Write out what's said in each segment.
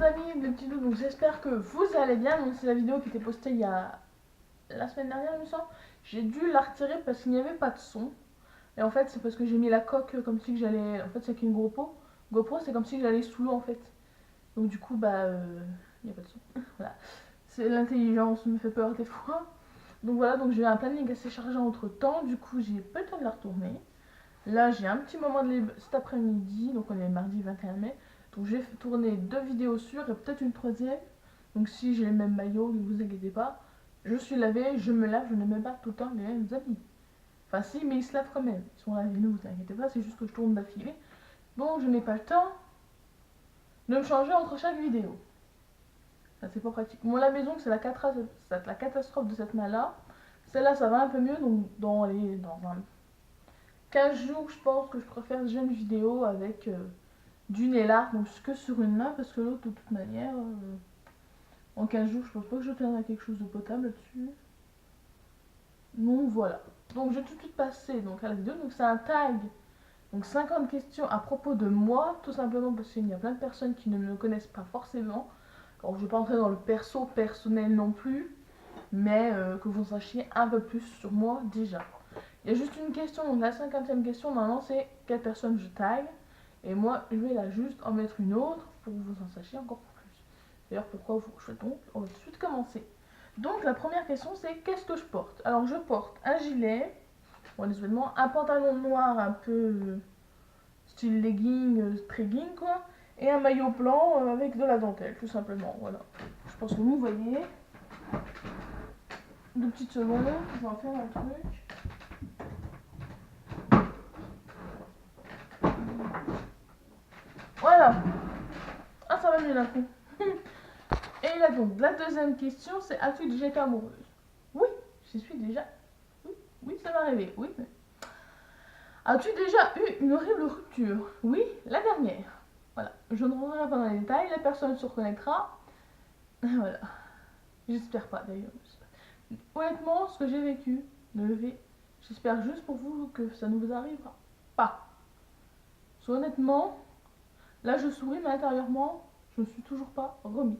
les amis, les petits loups, donc j'espère que vous allez bien. Donc c'est la vidéo qui était postée il y a la semaine dernière, il me semble. J'ai dû la retirer parce qu'il n'y avait pas de son. Et en fait c'est parce que j'ai mis la coque comme si que j'allais... En fait c'est qu'une GoPro. GoPro c'est comme si j'allais sous l'eau en fait. Donc du coup il n'y a pas de son. Voilà. L'intelligence me fait peur des fois. Donc voilà, donc j'ai eu un planning assez chargé entre temps. Du coup j'ai pas le temps de la retourner. Là, j'ai un petit moment de libre cet après-midi, donc on est mardi 21 mai. Donc j'ai tourné 2 vidéos sûres et peut-être une troisième. Donc si j'ai le même maillot, ne vous inquiétez pas. Je suis lavée, je me lave, je ne mets pas tout le temps les mêmes habits. Enfin si, mais ils se lavent quand même. Ils sont lavés, ne vous inquiétez pas, c'est juste que je tourne d'affilée. Donc je n'ai pas le temps de me changer entre chaque vidéo. Ça c'est pas pratique. Moi la maison, c'est la catastrophe de cette main-là. Celle-là, ça va un peu mieux, donc dans un 15 jours, je pense que je préfère déjà une vidéo avec du Nella, donc que sur une main, parce que l'autre, de toute manière, en 15 jours, je pense pas que je tiendrai quelque chose de potable là-dessus. Donc voilà. Donc je vais tout de suite passer donc, à la vidéo. Donc c'est un tag, donc 50 questions à propos de moi, tout simplement parce qu'il y a plein de personnes qui ne me connaissent pas forcément. Alors je vais pas entrer dans le personnel non plus, mais que vous sachiez un peu plus sur moi déjà. Il y a juste une question, donc la 50e question, normalement c'est quelle personne je tag. Et moi, je vais là juste en mettre une autre pour que vous en sachiez encore plus. D'ailleurs, pourquoi vous je donc, on va tout de suite commencer. Donc la première question c'est qu'est-ce que je porte. Alors je porte un gilet, bon, les vêtements, un pantalon noir un peu style legging, stregging quoi, et un maillot blanc avec de la dentelle, tout simplement. Voilà. Je pense que vous voyez. 2 petites secondes, je vais en faire un truc. Voilà. Ah, ça va mieux d'un coup. Et là donc, la deuxième question, c'est as-tu déjà été amoureuse? Oui, j'y suis déjà. Oui, oui, ça va arriver. Oui. As-tu déjà eu une horrible rupture? Oui, la dernière. Voilà. Je ne rentrerai pas dans les détails, la personne se reconnaîtra. Voilà. J'espère pas d'ailleurs. Honnêtement, ce que j'ai vécu, j'espère juste pour vous que ça ne vous arrivera pas. Parce honnêtement, là je souris, mais intérieurement, je ne suis toujours pas remis.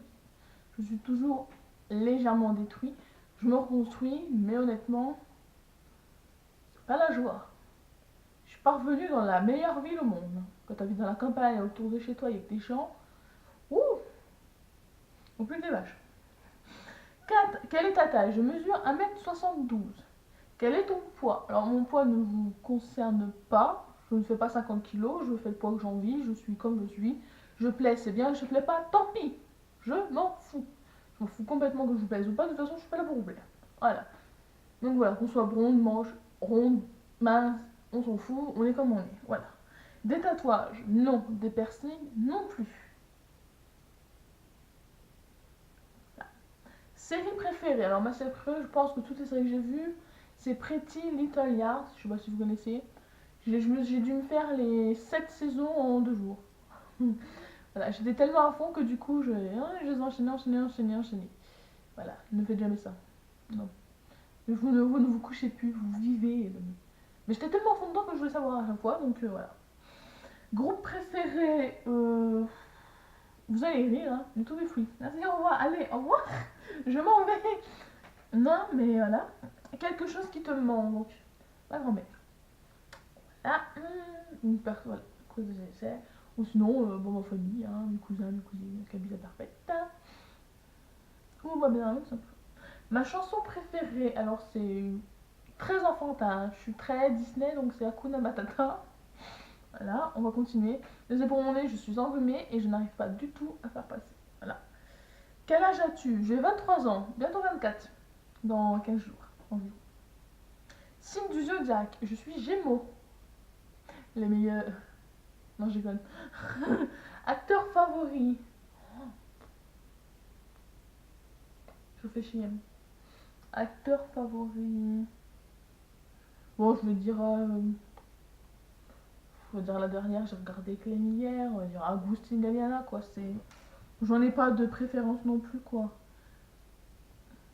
Je suis toujours légèrement détruit. Je me reconstruis, mais honnêtement, c'est pas la joie. Je suis pas revenue dans la meilleure ville au monde. Quand tu habites dans la campagne, autour de chez toi, avec des champs, ouh, au plus des vaches. 4. Quelle est ta taille? Je mesure 1m72. Quel est ton poids? Alors mon poids ne vous concerne pas. Je ne fais pas 50 kg, je fais le poids que j'ai envie, je suis comme je suis. Je plais, c'est bien, je plais pas, tant pis. Je m'en fous. Je m'en fous complètement que je vous plaise ou pas, de toute façon je suis pas là pour vous plaire. Voilà. Donc voilà, qu'on soit blonde, manche, ronde, mince, on s'en fout, on est comme on est. Voilà. Des tatouages, non. Des piercings, non plus. Voilà. Série préférée. Alors ma série préférée, je pense que toutes les séries que j'ai vues, c'est Pretty Little Liars. Je sais pas si vous connaissez. J'ai dû me faire les 7 saisons en 2 jours. Voilà, j'étais tellement à fond que du coup, je les enchaîner. Voilà, ne faites jamais ça. Non. Vous ne vous couchez plus, vous vivez. Mais j'étais tellement à fond dedans que je voulais savoir à chaque fois, donc voilà. Groupe préféré, vous allez rire, hein, du tout est free. Merci, au revoir, allez, au revoir, je m'en vais. Non, mais voilà, quelque chose qui te manque. Ma grand-mère. Là, une personne, voilà, cause de essais. Ou sinon, bon, ma famille, hein, mes cousins, mes cousines, Kabila parfaite. Tout va bien, tout simplement. Ma chanson préférée, alors c'est très enfantin, je suis très Disney, donc c'est Hakuna Matata. Voilà, on va continuer. Désolé pour mon nez, je suis enrhumée et je n'arrive pas du tout à faire passer. Voilà. Quel âge as-tu? J'ai 23 ans, bientôt 24, dans 15 jours environ. Signe du zodiaque, je suis Gémeaux. Les meilleurs. Non, je déconne. Acteur favori. Je vous fais chier. Acteur favori. Bon, je vais dire. Je vais dire la dernière, j'ai regardé Clem hier. On va dire Agustin Galliana, quoi. C'est. J'en ai pas de préférence non plus, quoi.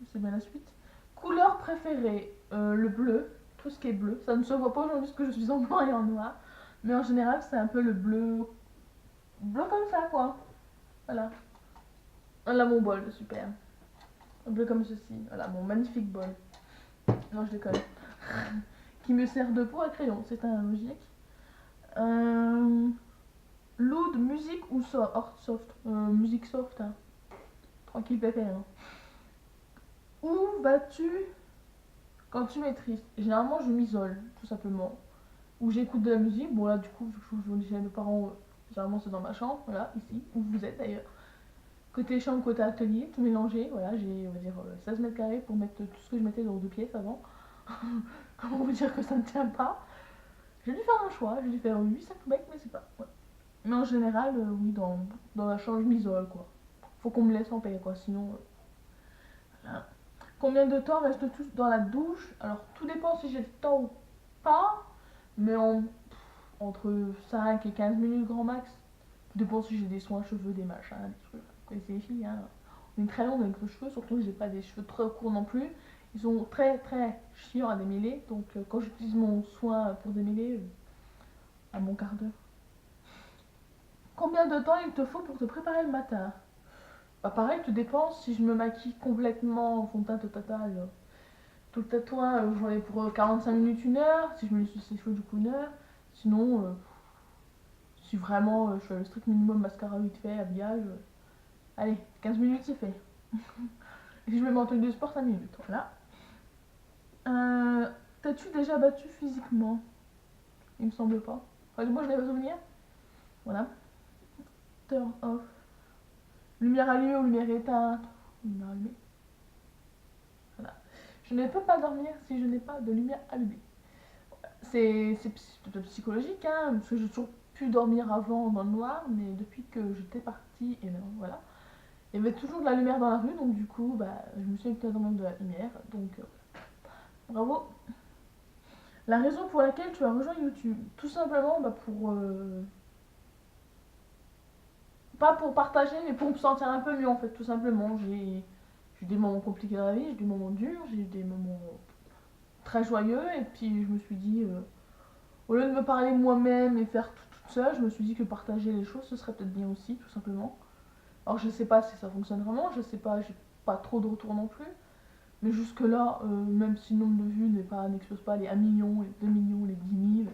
C'est bien la suite. Couleur préférée, le bleu, tout ce qui est bleu. Ça ne se voit pas aujourd'hui parce que je suis en blanc et en noir. Mais en général, c'est un peu le bleu. Bleu comme ça, quoi. Voilà. Voilà mon bol, super. Un peu comme ceci. Voilà, mon magnifique bol. Non, je déconne. Qui me sert de pot à crayon, c'est un logique. Load, musique ou soft, musique soft, hein. Tranquille pépère. Hein. Où vas-tu quand tu maîtrises? Généralement, je m'isole, tout simplement. Ou j'écoute de la musique. Bon, là, du coup, vu que je vous dis chez mes parents, généralement, c'est dans ma chambre. Voilà, ici, où vous êtes d'ailleurs. Côté chambre, côté atelier, tout mélangé. Voilà, j'ai, on va dire, 16 mètres carrés pour mettre tout ce que je mettais dans 2 pièces avant. Comment vous dire que ça ne tient pas? J'ai dû faire un choix. J'ai dû faire 8-5 mecs, mais c'est pas. Ouais. Mais en général, oui, dans la chambre, je m'isole, quoi. Faut qu'on me laisse en paix, quoi. Sinon, voilà. Combien de temps restes-tu dans la douche? Alors, tout dépend si j'ai le temps ou pas. Mais entre 5 et 15 minutes grand max. Tout dépend si j'ai des soins cheveux, des machins, des trucs. Vous connaissez les filles, hein. On est très longue avec nos cheveux, surtout que j'ai pas des cheveux très courts non plus. Ils sont très très chiants à démêler. Donc quand j'utilise mon soin pour démêler, à mon quart d'heure. Combien de temps il te faut pour te préparer le matin? Bah pareil, tout dépend. Si je me maquille complètement en fond de teint total, tout le tatouage, j'en ai pour 45 minutes, 1 heure. Si je me laisse les cheveux, du coup 1 heure. Sinon, si vraiment je fais le strict minimum mascara vite fait, habillage, allez, 15 minutes c'est fait. Et si je me mets en tenue de sport, 5 minutes. Voilà. T'as-tu déjà battu physiquement? Il me semble pas. Enfin, moi je n'ai pas souvenir. Voilà. Turn off. Lumière allumée ou lumière éteinte? Lumière allumée. Voilà. Je ne peux pas dormir si je n'ai pas de lumière allumée. C'est peut-être psychologique, hein, parce que j'ai toujours pu dormir avant dans le noir, mais depuis que j'étais partie, et ben voilà, il y avait toujours de la lumière dans la rue, donc du coup, bah, je me suis habituée à dormir de la lumière, donc bravo. La raison pour laquelle tu as rejoint YouTube, tout simplement bah, pas pour partager, mais pour me sentir un peu mieux en fait, tout simplement. J'ai eu des moments compliqués dans la vie, j'ai eu des moments durs, j'ai eu des moments très joyeux, et puis je me suis dit, au lieu de me parler moi-même et faire tout toute seule, je me suis dit que partager les choses, ce serait peut-être bien aussi, tout simplement. Alors je sais pas si ça fonctionne vraiment, je sais pas, j'ai pas trop de retours non plus. Mais jusque-là, même si le nombre de vues n'explose pas les 1 million, les 2 millions, les 10 000,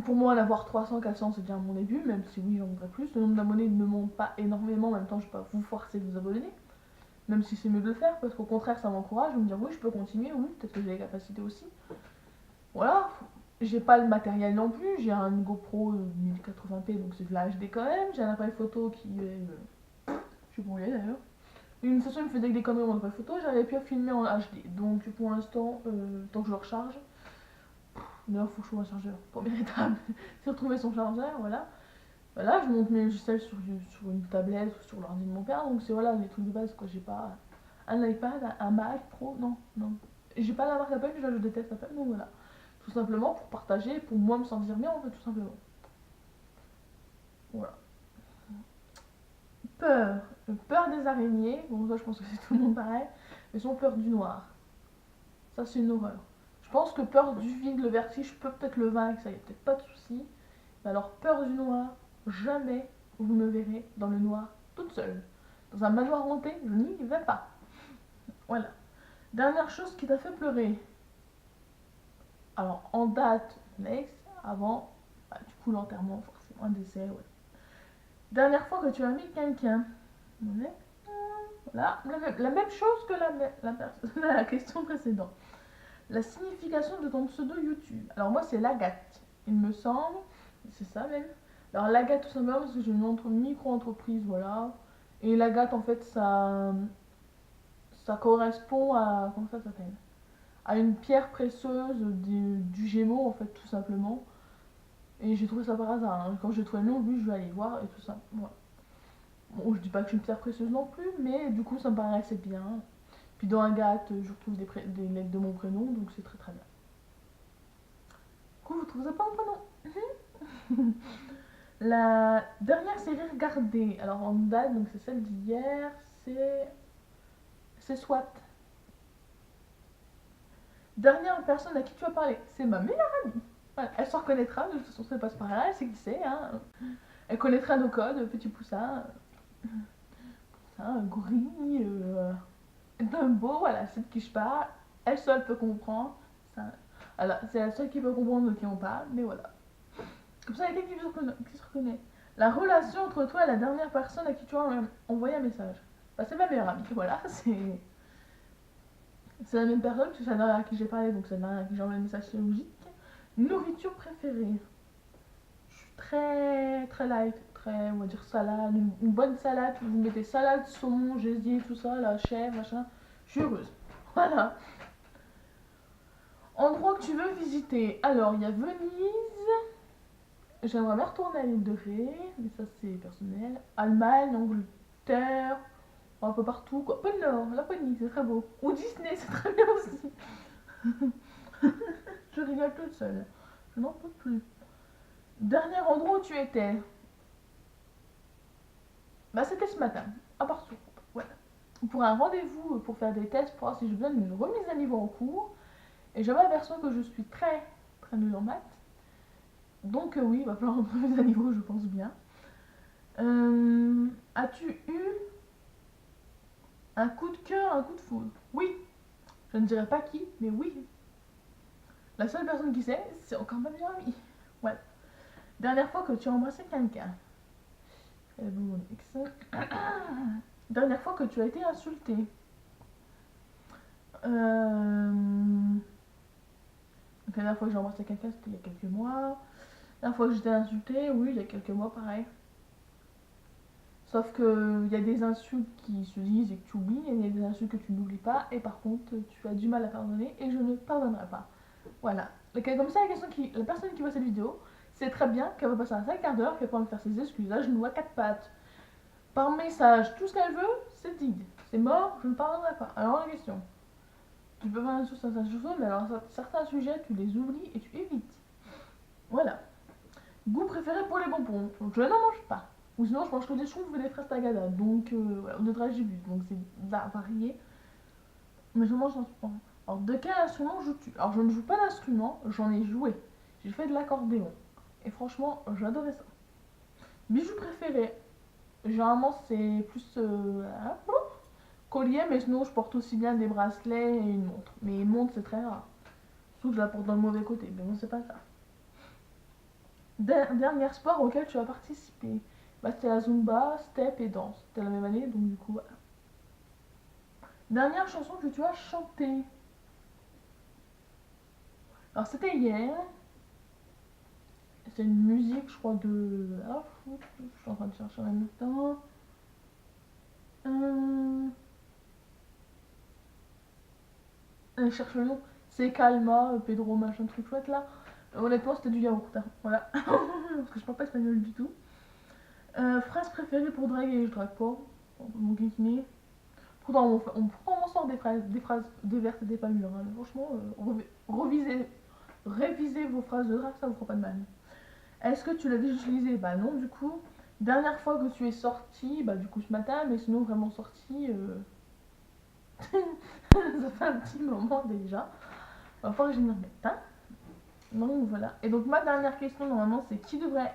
pour moi, en avoir 300, 400, c'est déjà mon début, même si oui, j'en voudrais plus. Le nombre d'abonnés ne monte pas énormément, en même temps, je ne vais pas vous forcer de vous abonner, même si c'est mieux de le faire, parce qu'au contraire, ça m'encourage de me dire oui, je peux continuer, oui, peut-être que j'ai les capacités aussi. Voilà, j'ai pas le matériel non plus, j'ai un GoPro 1080p, donc c'est de la HD quand même, j'ai un appareil photo qui est. Je sais pas où il est d'ailleurs. Une façon, il me faisait des conneries mon appareil photo, j'arrivais plus à filmer en HD, donc pour l'instant, tant que je le recharge. D'ailleurs, faut que je trouve un chargeur. Première étape, c'est retrouver son chargeur, voilà. Voilà, je monte mes logiciels sur une tablette ou sur l'ordi de mon père, donc c'est voilà les trucs de base quoi. J'ai pas un iPad, un Mac Pro, non, non. J'ai pas la marque Apple, je déteste Apple, donc voilà. Tout simplement pour partager, pour moi me sentir bien en fait, tout simplement. Voilà. Peur. Peur des araignées, bon ça je pense que c'est tout le monde pareil, mais sinon peur du noir. Ça c'est une horreur. Je pense que peur du vide, le vertige, je peux peut-être le vaincre, ça y a peut-être pas de souci. Mais alors peur du noir, jamais vous me verrez dans le noir toute seule. Dans un manoir hanté, je n'y vais pas. Voilà. Dernière chose qui t'a fait pleurer. Alors en date, next, avant, bah, du coup l'enterrement, forcément un décès, ouais. Dernière fois que tu as mis quelqu'un. Voilà, la même chose que la question précédente. La signification de ton pseudo YouTube. Alors moi c'est l'Agathe, il me semble, c'est ça même. Alors l'Agathe tout simplement parce que j'ai une micro-entreprise, voilà. Et l'Agathe en fait ça correspond à, comment ça s'appelle? À une pierre précieuse du Gémeaux en fait tout simplement. Et j'ai trouvé ça par hasard, hein. Quand j'ai trouvé le nom, lui je vais aller voir et tout ça. Voilà. Bon, je dis pas que je suis une pierre précieuse non plus, mais du coup ça me paraissait bien. Puis dans Agathe, je retrouve des lettres de mon prénom, donc c'est très très bien. Du coup, vous trouvez pas mon prénom? La dernière série regardée, alors en date, donc c'est celle d'hier, c'est SWAT. Dernière personne à qui tu as parlé, c'est ma meilleure amie. Voilà, elle s'en reconnaîtra, de toute façon, ça passe par là, elle sait qui c'est. Hein. Elle connaîtra nos codes, petit poussin. hein, gorille, Dumbo, voilà, c'est de qui je parle. Elle seule peut comprendre. Alors, c'est la seule qui peut comprendre de qui on parle, mais voilà. Comme ça, il y a quelqu'un qui se reconnaît. La relation entre toi et la dernière personne à qui tu as envoyé un message. Bah, c'est ma meilleure amie, voilà, c'est la même personne, c'est la dernière à qui j'ai parlé, donc c'est la dernière à qui j'ai envoyé un message, c'est logique. Nourriture préférée. Je suis très light, très, on va dire salade, une bonne salade. Vous mettez salade, saumon, gésier, tout ça, la chèvre, machin. Je suis heureuse. Voilà. Endroit que tu veux visiter. Alors, il y a Venise. J'aimerais bien retourner à l'île de Ré, mais ça c'est personnel. Allemagne, Angleterre, un peu partout quoi. Pôle Nord, Laponie, c'est très beau. Ou Disney, c'est très bien aussi. Je rigole toute seule. Je n'en peux plus. Dernier endroit où tu étais. Bah c'était ce matin, à Parcoursup. Voilà. Pour un rendez-vous pour faire des tests pour voir si j'ai besoin d'une remise à niveau en cours. Et je m'aperçois que je suis très nulle en maths. Donc oui, il va falloir une remise à niveau, je pense bien. As-tu eu un coup de cœur, un coup de foudre? Oui. Je ne dirais pas qui, mais oui. La seule personne qui sait, c'est encore ma meilleure amie. Ouais. Dernière fois que tu as embrassé quelqu'un. Dernière fois que tu as été insulté. La dernière fois que j'ai embrassé quelqu'un, c'était il y a quelques mois. La dernière fois que j'étais insultée, oui, il y a quelques mois, pareil. Sauf qu'il y a des insultes qui se disent et que tu oublies, et il y a des insultes que tu n'oublies pas, et par contre, tu as du mal à pardonner, et je ne pardonnerai pas. Voilà. Comme ça, la personne qui voit cette vidéo, c'est très bien qu'elle va passer un 5 quarts d'heure, qu'elle pourra me faire ses excuses à genoux, à quatre pattes, par message, tout ce qu'elle veut, c'est dit. C'est mort, je ne pardonnerai pas. Alors la question, tu peux faire un sur certaines choses, mais alors certains sujets, tu les oublies et tu évites. Voilà. Goût préféré pour les bonbons, je n'en mange pas. Ou sinon, je mange que des choux et des fraises tagada. Donc, voilà, ou des dragibus. Donc, c'est varié. Mais je mange en ce moment. Alors, de quel instrument joues-tu? Alors, je ne joue pas d'instrument, j'en ai joué. J'ai fait de l'accordéon. Et franchement, j'adorais ça. Bijoux préférés. Généralement, c'est plus collier, mais sinon, je porte aussi bien des bracelets et une montre. Mais une montre, c'est très rare. Surtout que je la porte dans le mauvais côté. Mais bon, c'est pas ça. Dernier sport auquel tu as participé. Bah, c'était la Zumba, Step et danse. C'était la même année, donc du coup, voilà. Dernière chanson que tu as chantée. Alors, c'était hier. C'est une musique, je crois, de... Ah, je suis en train de chercher en même temps. Je cherche le nom. C'est Calma, Pedro, machin, truc chouette, là. Honnêtement, c'était du yaourt, hein. Voilà. Parce que je parle pas espagnol du tout. Phrase préférée pour draguer, je drague pas. Mon guiquiné. Pourtant, on sort des phrases des vertes et des pas mûres. Hein. Franchement, révisez vos phrases de drague, ça vous fera pas de mal. Est-ce que tu l'as déjà utilisé? Bah non, du coup. Dernière fois que tu es sorti, bah du coup ce matin, mais sinon vraiment sorti, ça fait un petit moment déjà. Il va falloir que je m'y remette. Hein. Donc voilà. Et donc ma dernière question normalement c'est qui devrait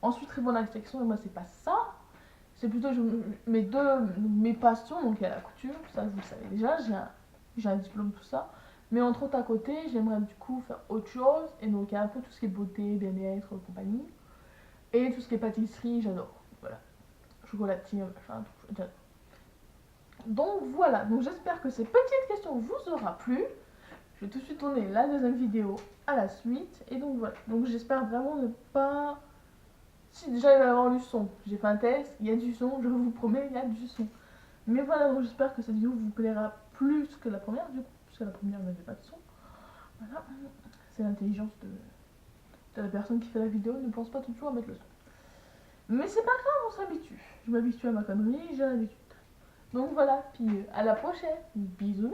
ensuite répondre à la question, et moi c'est pas ça. C'est plutôt mes passions, donc il y a la couture, ça vous le savez déjà, j'ai un diplôme, tout ça. Mais entre autres à côté, j'aimerais du coup faire autre chose, et donc il y a un peu tout ce qui est beauté, bien-être, compagnie. Et tout ce qui est pâtisserie, j'adore. Voilà. Chocolatier, machin, tout, j'adore. Donc voilà, donc j'espère que ces petites questions vous aura plu. Je vais tout de suite tourner la deuxième vidéo à la suite. Et donc voilà, donc j'espère vraiment ne pas... Si déjà il va y avoir du son, j'ai fait un test, il y a du son, je vous promets, il y a du son. Mais voilà, donc j'espère que cette vidéo vous plaira plus que la première, du coup, puisque la première n'avait pas de son. Voilà, c'est l'intelligence de la personne qui fait la vidéo, ne pense pas toujours à mettre le son. Mais c'est pas grave, on s'habitue. Je m'habitue à ma connerie, j'ai l'habitude. Donc voilà, puis à la prochaine. Bisous.